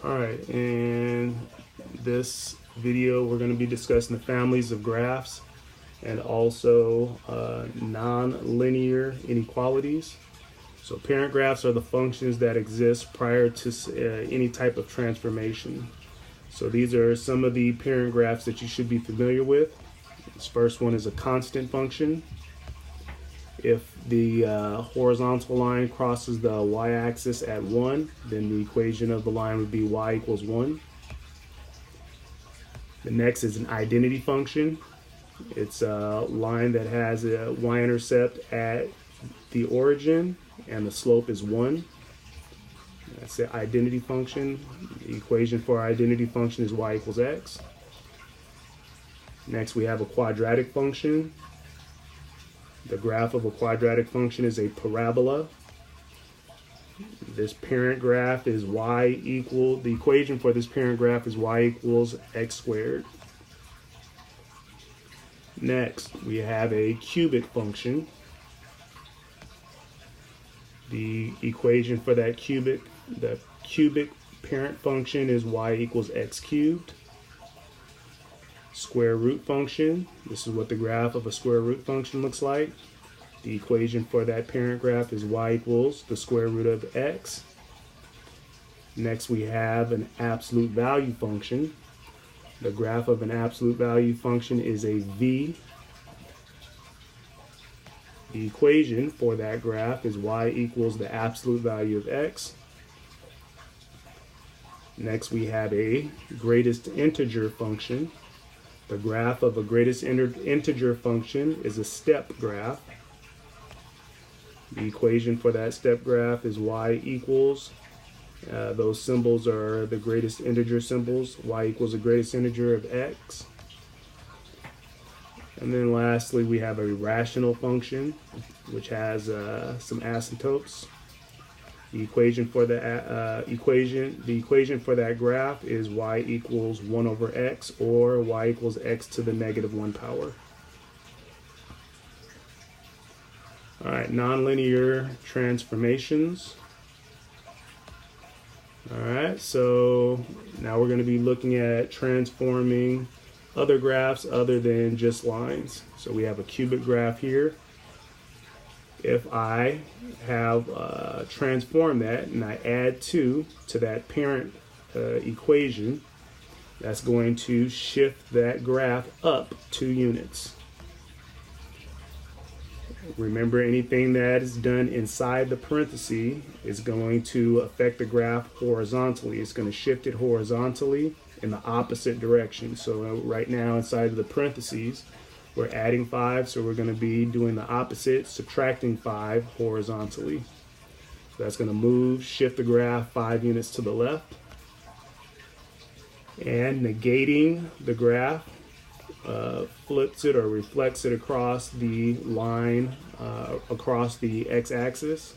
All right, in this video, we're going to be discussing the families of graphs and also non-linear inequalities. So parent graphs are the functions that exist prior to any type of transformation. So these are some of the parent graphs that you should be familiar with. This first one is a constant function. If the horizontal line crosses the y-axis at 1, then the equation of the line would be y equals 1. The next is an identity function. It's a line that has a y-intercept at the origin, and the slope is 1. That's the identity function. The equation for our identity function is y equals x. Next, we have a quadratic function. The graph of a quadratic function is a parabola. This parent graph is the equation for this parent graph is y equals x squared. Next, we have a cubic function. The equation for the cubic parent function is y equals x cubed. Square root function. This is what the graph of a square root function looks like. The equation for that parent graph is y equals the square root of x. Next, we have an absolute value function. The graph of an absolute value function is a v. The equation for that graph is y equals the absolute value of x. Next, we have a greatest integer function. The graph of a greatest integer function is a step graph. The equation for that step graph is y equals, those symbols are the greatest integer symbols, y equals the greatest integer of x. And then lastly, we have a rational function, which has some asymptotes. The equation for the equation for that graph is y equals 1 over x, or y equals x to the negative 1 power. All right, nonlinear transformations. All right, so now we're going to be looking at transforming other graphs other than just lines. So we have a cubic graph here. If I have transformed that and I add 2 to that parent equation, that's going to shift that graph up 2 units. Remember, anything that is done inside the parenthesis is going to affect the graph horizontally. It's going to shift it horizontally in the opposite direction. So right now inside of the parentheses, we're adding 5, so we're going to be doing the opposite, subtracting 5 horizontally. So that's going to shift the graph 5 units to the left. And negating the graph flips it or reflects it across the line, across the x-axis.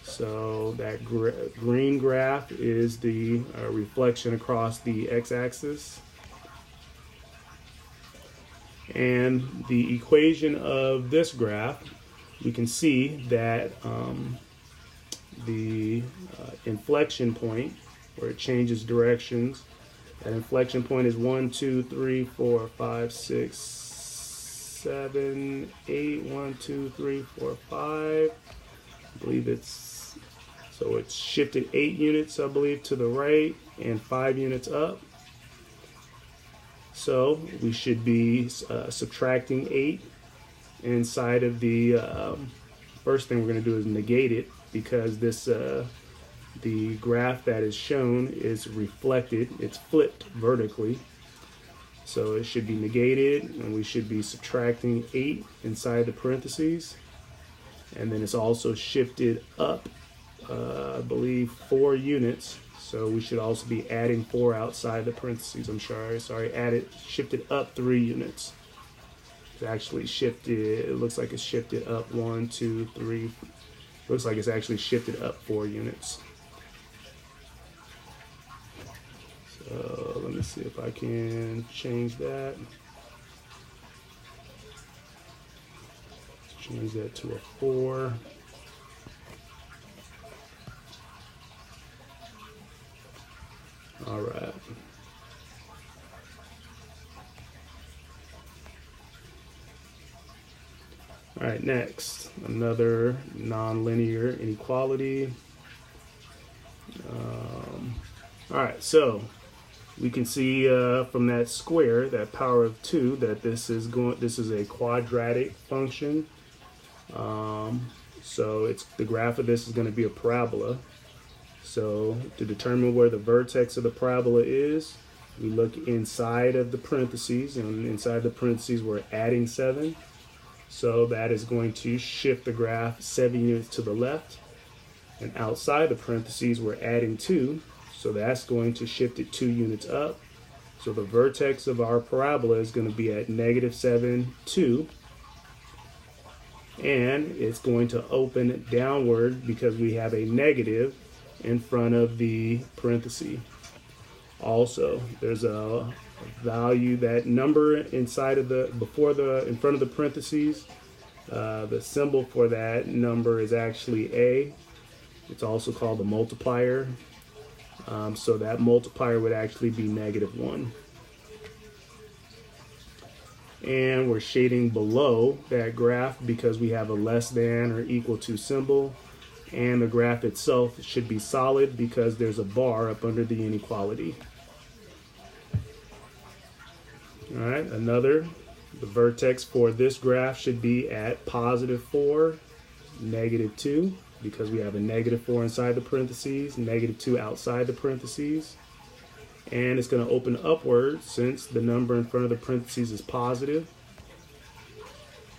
So that green graph is the reflection across the x-axis. And the equation of this graph, we can see that the inflection point, where it changes directions, that inflection point is 1, 2, 3, 4, 5, 6, 7, 8. 1, 2, 3, 4, 5. I believe it's shifted 8 units, I believe, to the right and 5 units up. So we should be subtracting 8 inside of the first thing we're going to do is negate it, because this the graph that is shown is reflected, it's flipped vertically. So it should be negated, and we should be subtracting 8 inside the parentheses. And then it's also shifted up, I believe, 4 units. So we should also be adding 4 outside the parentheses. Shifted up 3 units. It's actually shifted, it looks like it's shifted up 1, 2, 3. Looks like it's actually shifted up 4 units. So let me see if I can change that. Change that to a 4. All right. All right, next, another nonlinear inequality. All right, so we can see from that square, that power of 2, that this is a quadratic function. So the graph of this is going to be a parabola. So to determine where the vertex of the parabola is, we look inside of the parentheses, and inside the parentheses we're adding 7. So that is going to shift the graph 7 units to the left. And outside the parentheses we're adding 2. So that's going to shift it 2 units up. So the vertex of our parabola is going to be at -7, 2. And it's going to open downward because we have a negative in front of the parenthesis. Also, there's a value, that number inside of in front of the parentheses. The symbol for that number is actually A. It's also called the multiplier. So that multiplier would actually be -1. And we're shading below that graph because we have a less than or equal to symbol. And the graph itself should be solid because there's a bar up under the inequality. All right, the vertex for this graph should be at +4, -2, because we have a -4 inside the parentheses, -2 outside the parentheses. And it's going to open upward since the number in front of the parentheses is positive.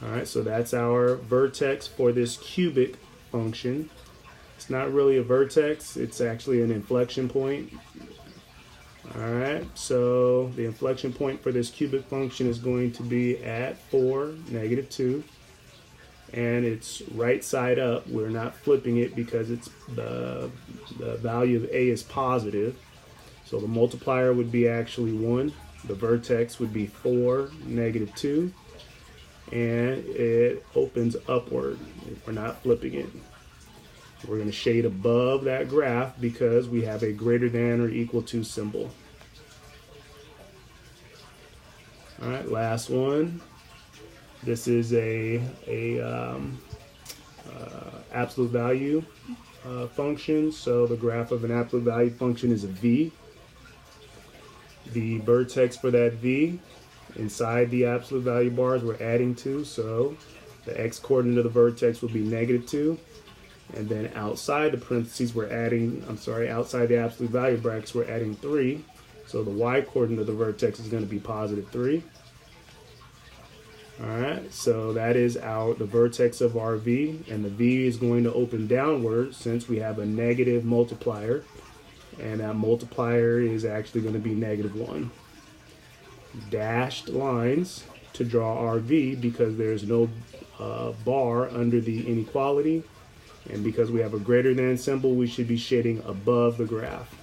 All right, so that's our vertex for this cubic function. It's not really a vertex, it's actually an inflection point. All right, so the inflection point for this cubic function is going to be at 4, -2. And it's right side up. We're not flipping it because it's the value of A is positive. So the multiplier would be actually 1. The vertex would be 4, -2. And it opens upward. We're not flipping it. We're going to shade above that graph because we have a greater than or equal to symbol. All right, last one. This is a absolute value function. So the graph of an absolute value function is a V. The vertex for that V, inside the absolute value bars, we're adding 2. So the x coordinate of the vertex will be -2. And then outside the parentheses, outside the absolute value brackets, we're adding 3. So the y coordinate of the vertex is going to be +3. All right, so that is the vertex of our V, and the V is going to open downward since we have a negative multiplier, and that multiplier is actually going to be -1. Dashed lines to draw our V because there's no bar under the inequality, and because we have a greater than symbol, we should be shading above the graph.